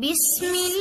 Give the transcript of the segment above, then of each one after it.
बिस्मिल्लाहिर्रहमानिर्रहीम।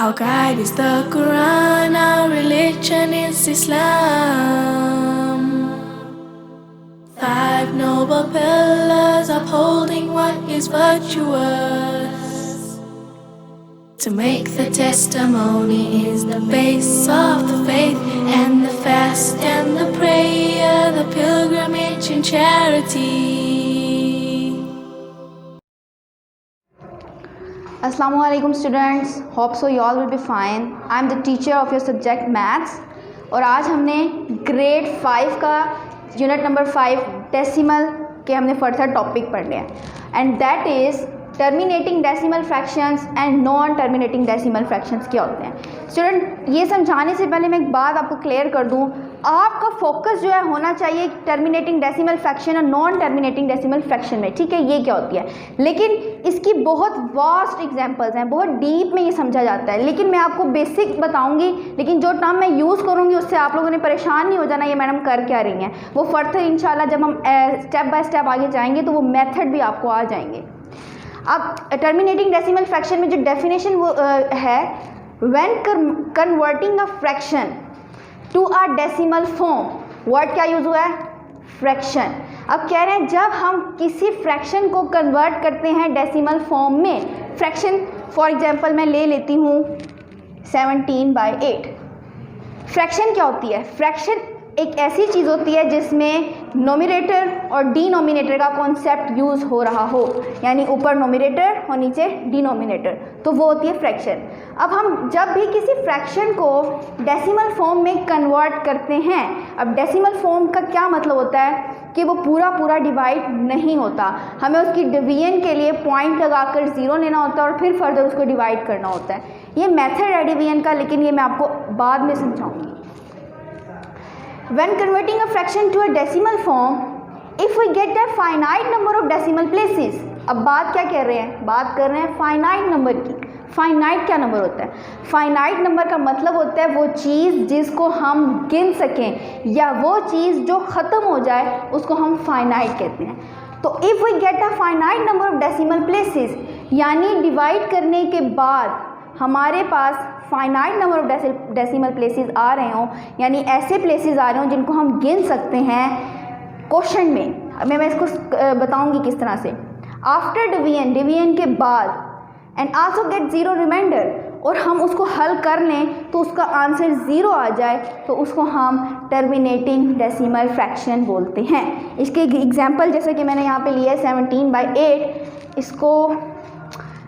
Our guide is the Quran, our religion is Islam. 5 noble pillars upholding what is virtuous. To make the testimony is the base of the faith, and the fast and the prayer, the pilgrimage and charity. Assalamu alaikum students, hope so you all will be fine. I am the teacher of your subject maths और आज हमने grade 5 का unit number 5 decimal के हमने further topic पढ़ने हैं and that is terminating decimal fractions and non terminating decimal fractions क्या होते हैं। स्टूडेंट ये समझाने से पहले मैं एक बात आपको क्लियर कर दूं, आपका फोकस जो है होना चाहिए टर्मिनेटिंग डेसिमल फ्रैक्शन और नॉन टर्मिनेटिंग डेसिमल फ्रैक्शन में, ठीक है, ये क्या होती है। लेकिन इसकी बहुत वास्ट एग्जांपल्स हैं, बहुत डीप में ये समझा जाता है, लेकिन मैं आपको बेसिक बताऊंगी, लेकिन जो टर्म मैं यूज़ करूंगी उससे आप लोगों ने परेशान नहीं हो जाना ये मैडम कर क्या रही हैं। वो फर्दर इंशाल्लाह जब हम स्टेप बाय स्टेप आगे जाएंगे तो वो मेथड भी आपको आ जाएंगे। अब टर्मिनेटिंग डेसिमल फ्रैक्शन में जो डेफिनेशन वो है, when converting a fraction to a decimal form, word क्या यूज़ हुआ है, फ्रैक्शन। अब कह रहे हैं जब हम किसी फ्रैक्शन को कन्वर्ट करते हैं डेसिमल फॉर्म में, फ्रैक्शन फॉर एग्जांपल मैं ले लेती हूँ 17/8। फ्रैक्शन क्या होती है, फ्रैक्शन एक ऐसी चीज़ होती है जिसमें नोमिनेटर और डिनोमिनेटर का कॉन्सेप्ट यूज़ हो रहा हो, यानी ऊपर नोमिनेटर और नीचे डिनोमिनेटर, तो वो होती है फ्रैक्शन। अब हम जब भी किसी फ्रैक्शन को डेसिमल फॉर्म में कन्वर्ट करते हैं, अब डेसिमल फॉर्म का क्या मतलब होता है कि वो पूरा डिवाइड नहीं होता, हमें उसकी डिवीजन के लिए पॉइंट लगाकर 0 लेना होता है और फिर फर्दर उसको डिवाइड करना होता है। ये मेथड है डिवीजन का, लेकिन ये मैं आपको बाद में समझाऊँगी। When converting a fraction to a decimal form, if we get a finite number of decimal places, अब बात क्या कह रहे हैं, बात कर रहे हैं फाइनाइट नंबर की। फाइनाइट क्या नंबर होता है, फाइनाइट नंबर का मतलब होता है वो चीज़ जिसको हम गिन सकें, या वो चीज़ जो ख़त्म हो जाए उसको हम फाइनाइट कहते हैं। तो if we get a finite number of decimal places, यानी डिवाइड करने के बाद हमारे पास finite number of decimal places आ रहे हों, यानी ऐसे प्लेसेस आ रहे हों जिनको हम गिन सकते हैं क्वेश्चन में। मैं इसको बताऊंगी किस तरह से। आफ्टर डिवीजन के बाद एंड आल्सो गेट 0 रिमाइंडर, और हम उसको हल कर लें तो उसका आंसर 0 आ जाए, तो उसको हम टर्मिनेटिंग डेसिमल फ्रैक्शन बोलते हैं। इसके एग्जांपल जैसे कि मैंने यहाँ पे लिया है 17/8, इसको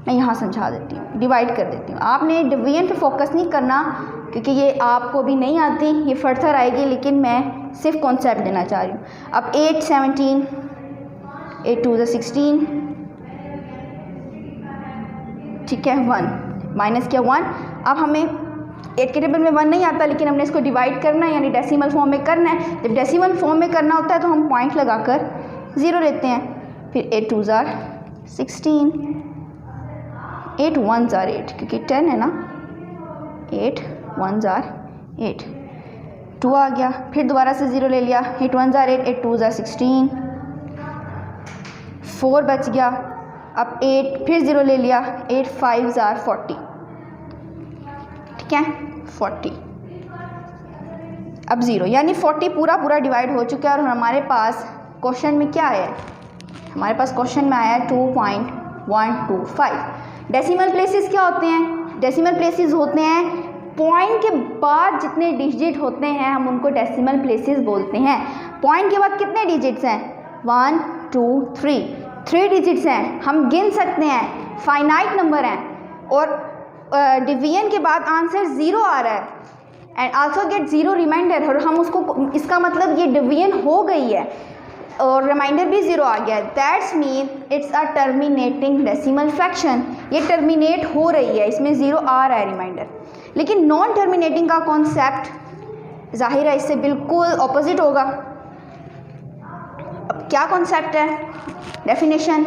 मैं यहाँ समझा देती हूँ, डिवाइड कर देती हूँ। आपने डिवीजन पे फोकस नहीं करना क्योंकि ये आपको भी नहीं आती, ये फर्दर आएगी, लेकिन मैं सिर्फ कॉन्सेप्ट देना चाह रही हूँ। अब 8 17, 8 2 16, ठीक है, 1 माइनस किया 1। अब हमें 8 के टेबल में 1 नहीं आता, लेकिन हमने इसको डिवाइड करना है, यानी डेसिमल फॉर्म में करना है। जब डेसिमल फॉर्म में करना होता है तो हम पॉइंट लगाकर 0 लेते हैं, फिर 8 2 16, 8 1 8, क्योंकि 10 है ना, 8 1 8, 2 आ गया, फिर दोबारा से 0 ले लिया, 8 1 8, 8 2 16, 4 बच गया, अब 8 फिर 0 ले लिया, 8 5 40, ठीक है, 40, अब 0, यानी 40 पूरा डिवाइड हो चुका है। और हमारे पास क्वेश्चन में क्या है, हमारे पास क्वेश्चन में आया 2.125। डेसिमल प्लेसेस क्या होते हैं, डेसिमल प्लेसेस होते हैं पॉइंट के बाद जितने डिजिट होते हैं हम उनको डेसिमल प्लेसेस बोलते हैं। पॉइंट के बाद कितने डिजिट्स हैं, 1 2 3 डिजिट्स हैं, हम गिन सकते हैं, फाइनाइट नंबर हैं, और डिवीजन के बाद आंसर 0 आ रहा है एंड आल्सो गेट 0 रिमाइंडर, और हम उसको, इसका मतलब ये डिवीजन हो गई है। और रिमाइंडर भी 0 आ गया, that's mean it's a terminating decimal fraction. ये टर्मिनेट हो रही है, इसमें 0 आ रहा है रिमाइंडर। लेकिन नॉन टर्मिनेटिंग का कॉन्सेप्ट जाहिर है इससे बिल्कुल ऑपोजिट होगा। अब क्या कॉन्सेप्ट है, definition,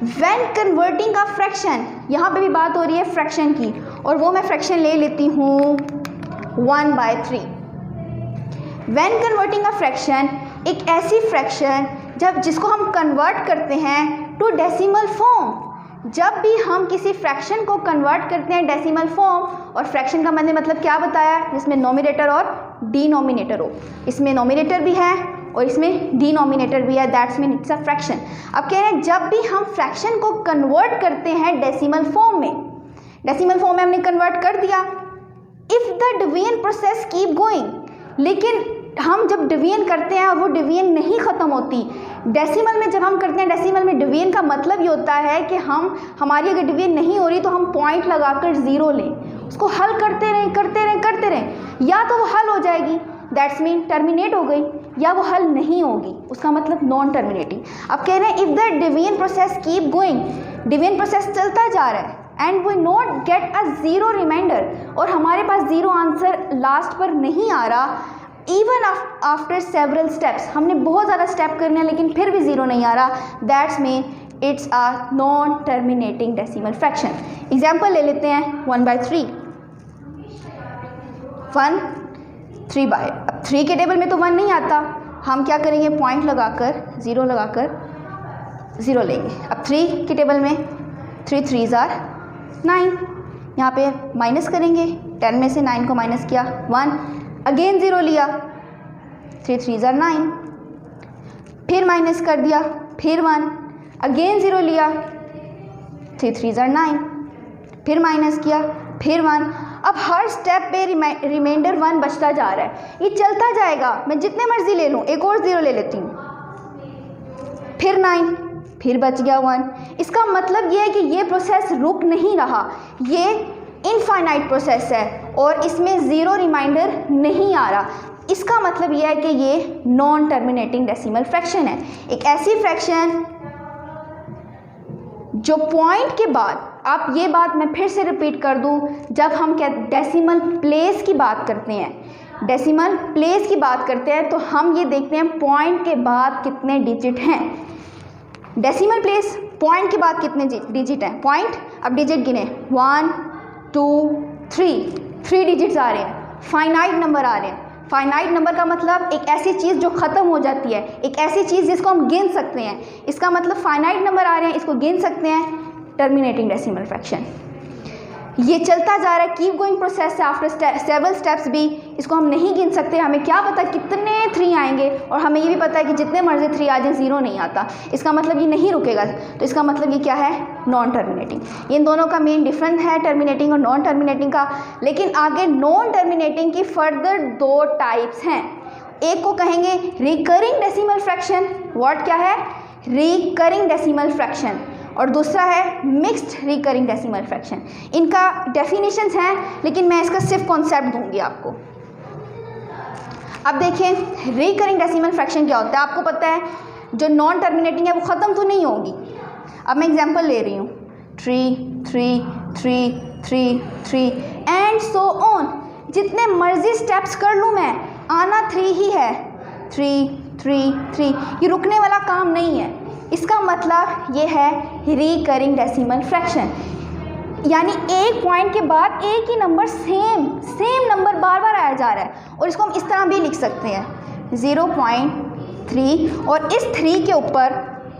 when converting a fraction, यहाँ पे भी बात हो रही है फ्रैक्शन की, और वो मैं फ्रैक्शन ले लेती हूँ 1/3। व्हेन कन्वर्टिंग अ फ्रैक्शन, एक ऐसी फ्रैक्शन जिसको हम कन्वर्ट करते हैं टू डेसिमल फॉर्म। जब भी हम किसी फ्रैक्शन को कन्वर्ट करते हैं डेसिमल फॉर्म, और फ्रैक्शन का मैंने मतलब क्या बताया, जिसमें नोमिनेटर और डिनोमिनेटर हो, इसमें नोमिनेटर भी है और इसमें डिनोमिनेटर भी है, that's mean it's a fraction. अब कह रहे हैं जब भी हम फ्रैक्शन को कन्वर्ट करते हैं डेसिमल फॉर्म में, डेसिमल फॉर्म में हमने कन्वर्ट कर दिया, if the division process keep going, लेकिन हम जब डिवीजन करते हैं और वो डिवीजन नहीं ख़त्म होती, डेसिमल में जब हम करते हैं, डेसिमल में डिवीजन का मतलब ये होता है कि हमारी अगर डिवीजन नहीं हो रही तो हम पॉइंट लगाकर 0 लें, उसको हल करते रहें करते रहें करते रहें, या तो वो हल हो जाएगी दैट्स मीन टर्मिनेट हो गई, या वो हल नहीं होगी, उसका मतलब नॉन टर्मिनेटिंग। अब कह रहे हैं if the division process keep going, division process चलता जा रहा है and we not get a 0 remainder, और हमारे पास 0 आंसर लास्ट पर नहीं आ रहा, इवन आफ्टर सेवरल स्टेप्स, हमने बहुत ज़्यादा स्टेप करने हैं लेकिन फिर भी 0 नहीं आ रहा, that's mean it's a non terminating decimal fraction. Example ले लेते हैं 1/3, 1 3/, अब 3 के टेबल में तो 1 नहीं आता, हम क्या करेंगे, पॉइंट लगाकर 0 लगाकर 0 लेंगे। अब 3 के टेबल में 3 3s are 9, यहाँ पे माइनस करेंगे, 10 में से 9 को माइनस किया 1, अगेन 0 लिया, 3 3s are 9, फिर माइनस कर दिया, फिर 1, अगेन 0 लिया, 3 3s are 9, फिर माइनस किया, फिर 1। अब हर स्टेप पे रिमाइंडर 1 बचता जा रहा है, ये चलता जाएगा, मैं जितने मर्जी ले लूँ, एक और 0 ले लेती हूँ, फिर 9, फिर बच गया 1। इसका मतलब ये है कि ये प्रोसेस रुक नहीं रहा, ये इनफाइनाइट प्रोसेस है और इसमें 0 रिमाइंडर नहीं आ रहा। इसका मतलब यह है कि ये नॉन टर्मिनेटिंग डेसिमल फ्रैक्शन है, एक ऐसी फ्रैक्शन जो पॉइंट के बाद, आप ये बात मैं फिर से रिपीट कर दूं, जब हम डेसिमल प्लेस की बात करते हैं, डेसिमल प्लेस की बात करते हैं तो हम ये देखते हैं पॉइंट के बाद कितने डिजिट हैं। डेसिमल प्लेस पॉइंट के बाद कितने डिजिट हैं, पॉइंट, अब डिजिट गिने 1 2 3 डिजिट्स आ रहे हैं, फाइनाइट नंबर आ रहे हैं। फाइनाइट नंबर का मतलब एक ऐसी चीज़ जो ख़त्म हो जाती है, एक ऐसी चीज़ जिसको हम गिन सकते हैं, इसका मतलब फाइनाइट नंबर आ रहे हैं, इसको गिन सकते हैं, टर्मिनेटिंग डेसिमल फ्रैक्शन। ये चलता जा रहा है, कीप गोइंग प्रोसेस है, आफ्टर सेवरल स्टेप्स भी, इसको हम नहीं गिन सकते, हमें क्या पता कितने 3 आएंगे, और हमें ये भी पता है कि जितने मर्जी 3 आ जाए 0 नहीं आता, इसका मतलब ये नहीं रुकेगा, तो इसका मतलब ये क्या है, नॉन टर्मिनेटिंग। इन दोनों का मेन डिफरेंस है टर्मिनेटिंग और नॉन टर्मिनेटिंग का। लेकिन आगे नॉन टर्मिनेटिंग की फर्दर 2 टाइप्स हैं, एक को कहेंगे रिकरिंग डेसिमल फ्रैक्शन, वर्ड क्या है, रिकरिंग डेसिमल फ्रैक्शन, और दूसरा है मिक्स्ड रिकरिंग डेसिमल फ्रैक्शन। इनका डेफिनेशंस हैं लेकिन मैं इसका सिर्फ कॉन्सेप्ट दूंगी आपको। अब देखें रिकरिंग डेसिमल फ्रैक्शन क्या होता है, आपको पता है जो नॉन टर्मिनेटिंग है वो ख़त्म तो नहीं होगी। अब मैं एग्जांपल ले रही हूँ 3 3 3 3 3 एंड सो ऑन, जितने मर्जी स्टेप्स कर लूँ मैं, आना 3 ही है, 3 3 3, ये रुकने वाला काम नहीं है। इसका मतलब ये है रिकरिंग डेसिमल फ्रैक्शन, यानी एक पॉइंट के बाद एक ही नंबर सेम नंबर बार बार आया जा रहा है, और इसको हम इस तरह भी लिख सकते हैं 0.3, और इस 3 के ऊपर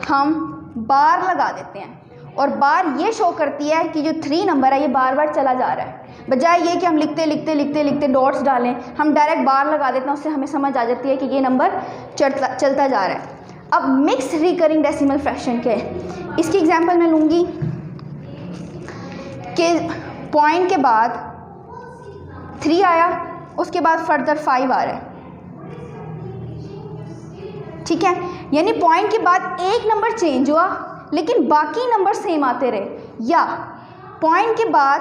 हम बार लगा देते हैं, और बार ये शो करती है कि जो 3 नंबर है ये बार बार चला जा रहा है। बजाय ये कि हम लिखते लिखते लिखते लिखते डॉट्स डालें, हम डायरेक्ट बार लगा देते हैं, उससे हमें समझ आ जाती है कि ये नंबर चलता जा रहा है। अब मिक्स रिकरिंग डेसिमल फ्रैक्शन के, इसकी एग्जांपल मैं लूँगी कि पॉइंट के बाद 3 आया, उसके बाद फर्दर 5 आ रहा है, ठीक है, यानी पॉइंट के बाद एक नंबर चेंज हुआ लेकिन बाकी नंबर सेम आते रहे, या पॉइंट के बाद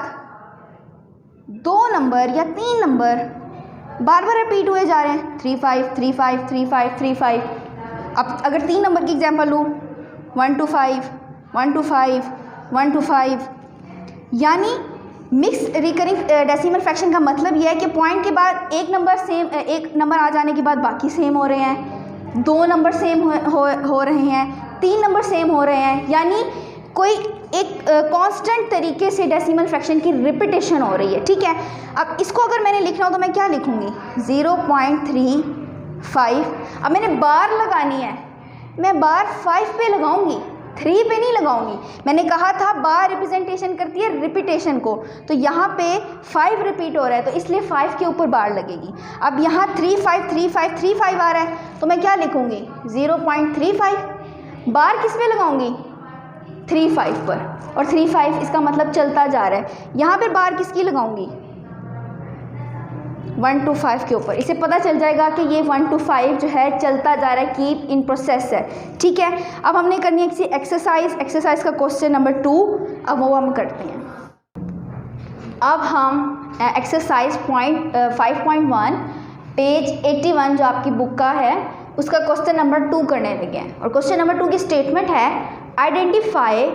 2 नंबर या 3 नंबर बार बार रिपीट हुए जा रहे हैं, 3 5 3 5 3 5 3 5। अब अगर 3 नंबर की एग्जांपल लूँ 1 to 5, 1 to 5, 1 to 5, यानी मिक्स रिकरिंग डेसिमल फ्रैक्शन का मतलब यह है कि पॉइंट के बाद एक नंबर आ जाने के बाद बाकी सेम हो रहे हैं, 2 नंबर सेम हो रहे हैं, 3 नंबर सेम हो रहे हैं, यानी कोई एक कांस्टेंट तरीके से डेसिमल फ्रैक्शन की रिपीटेशन हो रही है। ठीक है, अब इसको अगर मैंने लिखना हो तो मैं क्या लिखूँगी 0.35। अब मैंने बार लगानी है, मैं बार 5 पे लगाऊंगी, 3 पे नहीं लगाऊंगी। मैंने कहा था बार रिप्रेजेंटेशन करती है रिपीटेशन को, तो यहाँ पे 5 रिपीट हो रहा है तो इसलिए 5 के ऊपर बार लगेगी। अब यहाँ 3 5 3 5 3 5 आ रहा है तो मैं क्या लिखूँगी 0.35। बार किस पे लगाऊंगी 3 5 पर, और 3 5 इसका मतलब चलता जा रहा है। यहाँ पे बार किसकी लगाऊंगी 1 to 5 के ऊपर। इससे पता चल जाएगा कि ये 1 to 5 जो है चलता जा रहा है, कीप इन प्रोसेस है। ठीक है, अब हमने करनी है किसी एक्सरसाइज का क्वेश्चन नंबर 2, अब वो हम करते हैं। अब हम एक्सरसाइज 5.1 पेज 81 जो आपकी बुक का है उसका क्वेश्चन नंबर 2 करने लगे हैं। और क्वेश्चन नंबर 2 की स्टेटमेंट है identify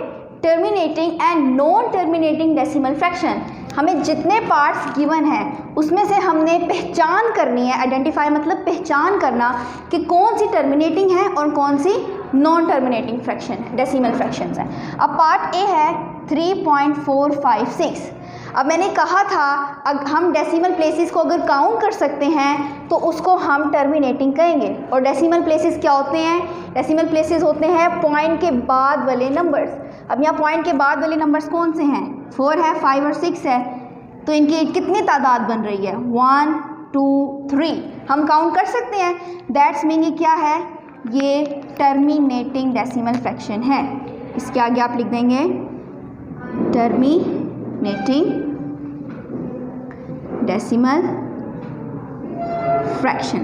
terminating and non terminating decimal fraction. हमें जितने पार्ट्स गिवन हैं उसमें से हमने पहचान करनी है। आइडेंटिफाई मतलब पहचान करना कि कौन सी टर्मिनेटिंग है और कौन सी नॉन टर्मिनेटिंग फ्रैक्शन है, डेसिमल फ्रैक्शंस हैं। अब पार्ट ए है 3.456। अब मैंने कहा था हम डेसिमल प्लेसेस को अगर काउंट कर सकते हैं तो उसको हम टर्मिनेटिंग कहेंगे। और डेसिमल प्लेसेस क्या होते हैं, डेसिमल प्लेसेस होते हैं पॉइंट के बाद वाले नंबर्स। अब यहाँ पॉइंट के बाद वाले नंबर्स कौन से हैं, 4 है, 5 और 6 है, तो इनकी कितनी तादाद बन रही है 1 2 3 हम काउंट कर सकते हैं। दैट्स मीन ये क्या है, ये टर्मिनेटिंग डेसिमल फ्रैक्शन है। इसके आगे आप लिख देंगे टर्मिनेटिंग डेसिमल फ्रैक्शन।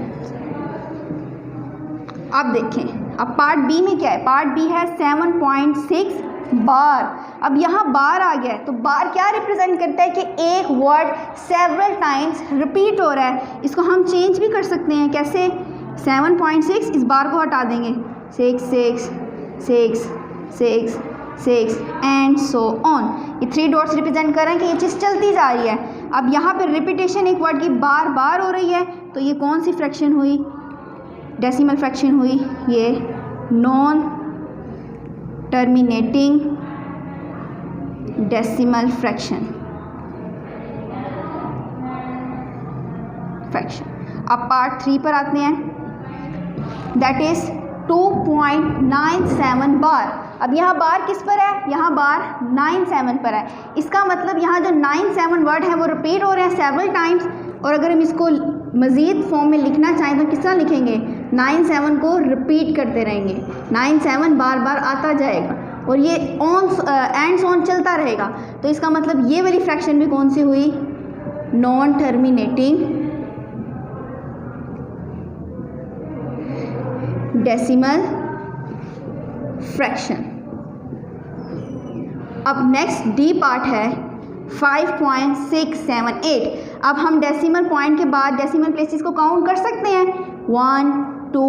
अब देखें, अब पार्ट बी में क्या है, पार्ट बी है 7.6 बार। अब यहाँ बार आ गया है तो बार क्या रिप्रेजेंट करता है कि एक वर्ड सेवरल टाइम्स रिपीट हो रहा है। इसको हम चेंज भी कर सकते हैं, कैसे 7.6 इस बार को हटा देंगे 6 6 6 6 6 एंड सो ऑन। ये 3 डॉट्स रिप्रेजेंट कर रहे हैं कि ये चीज़ चलती जा रही है। अब यहाँ पर रिपीटेशन एक वर्ड की बार बार हो रही है तो ये कौन सी फ्रैक्शन हुई, डेसिमल फ्रैक्शन हुई, ये नॉन टर्मिनेटिंग डेसिमल फ्रैक्शन। अब पार्ट 3 पर आते हैं, दैट इज 2.97 बार। अब यहाँ बार किस पर है, यहाँ बार 97 पर है। इसका मतलब यहाँ जो 97 वर्ड है वो रिपीट हो रहे हैं सेवरल टाइम्स। और अगर हम इसको मज़ीद फॉर्म में लिखना चाहें तो किस तरह लिखेंगे, 97 को रिपीट करते रहेंगे, 97 बार बार आता जाएगा और ये ऑन एंड्स ऑन चलता रहेगा। तो इसका मतलब ये वाली फ्रैक्शन भी कौन सी हुई, नॉन टर्मिनेटिंग डेसिमल फ्रैक्शन। अब नेक्स्ट डी पार्ट है 5.678। अब हम डेसिमल पॉइंट के बाद डेसिमल प्लेसेस को काउंट कर सकते हैं 1 2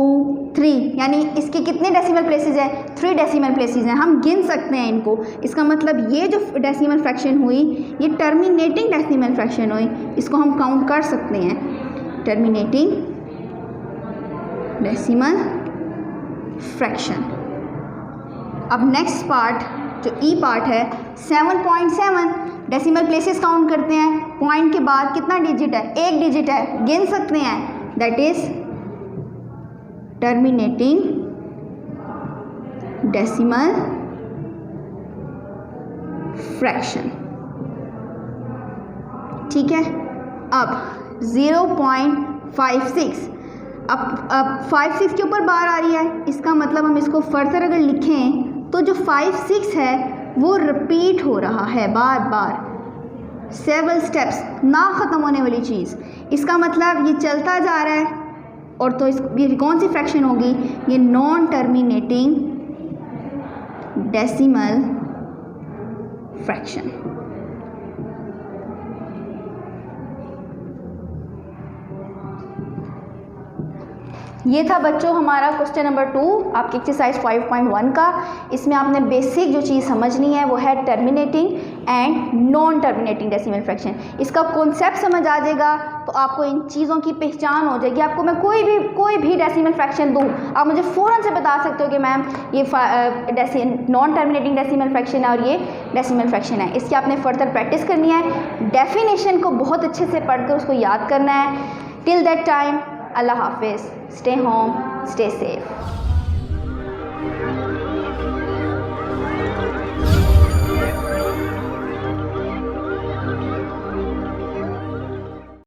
3, यानी इसके कितने डेसिमल प्लेसेस हैं, 3 डेसिमल प्लेसेस हैं, हम गिन सकते हैं इनको। इसका मतलब ये जो डेसिमल फ्रैक्शन हुई ये टर्मिनेटिंग डेसिमल फ्रैक्शन हुई, इसको हम काउंट कर सकते हैं, टर्मिनेटिंग डेसिमल फ्रैक्शन। अब नेक्स्ट पार्ट जो ई पार्ट है 7.7 डेसिमल प्लेसेस काउंट करते हैं, पॉइंट के बाद कितना डिजिट है, 1 डिजिट है, गिन सकते हैं, that is terminating decimal fraction. ठीक है, अब 0.56, अब 5 6 के ऊपर बार आ रही है। इसका मतलब हम इसको फर्दर अगर लिखें तो जो 5 6 है वो रिपीट हो रहा है बार बार, सेवरल स्टेप्स, ना ख़त्म होने वाली चीज़। इसका मतलब ये चलता जा रहा है। और तो ये कौन सी फ्रैक्शन होगी, ये नॉन टर्मिनेटिंग डेसिमल फ्रैक्शन। ये था बच्चों हमारा क्वेश्चन नंबर 2 आपकी एक्सरसाइज 5.1 का। इसमें आपने बेसिक जो चीज़ समझनी है वो है terminating and non terminating decimal fraction. इसका कॉन्सेप्ट समझ आ जाएगा तो आपको इन चीज़ों की पहचान हो जाएगी। आपको मैं कोई भी डेसिमल फ्रैक्शन दूँ, आप मुझे फ़ौरन से बता सकते हो कि मैम ये नॉन टर्मिनेटिंग डेसिमल फ्रैक्शन है और ये डेसिमल फ्रैक्शन है। इसकी आपने फर्दर प्रैक्टिस करनी है, डेफिनेशन को बहुत अच्छे से पढ़कर उसको याद करना है। Till that time, Allah Hafiz. Stay home, stay safe.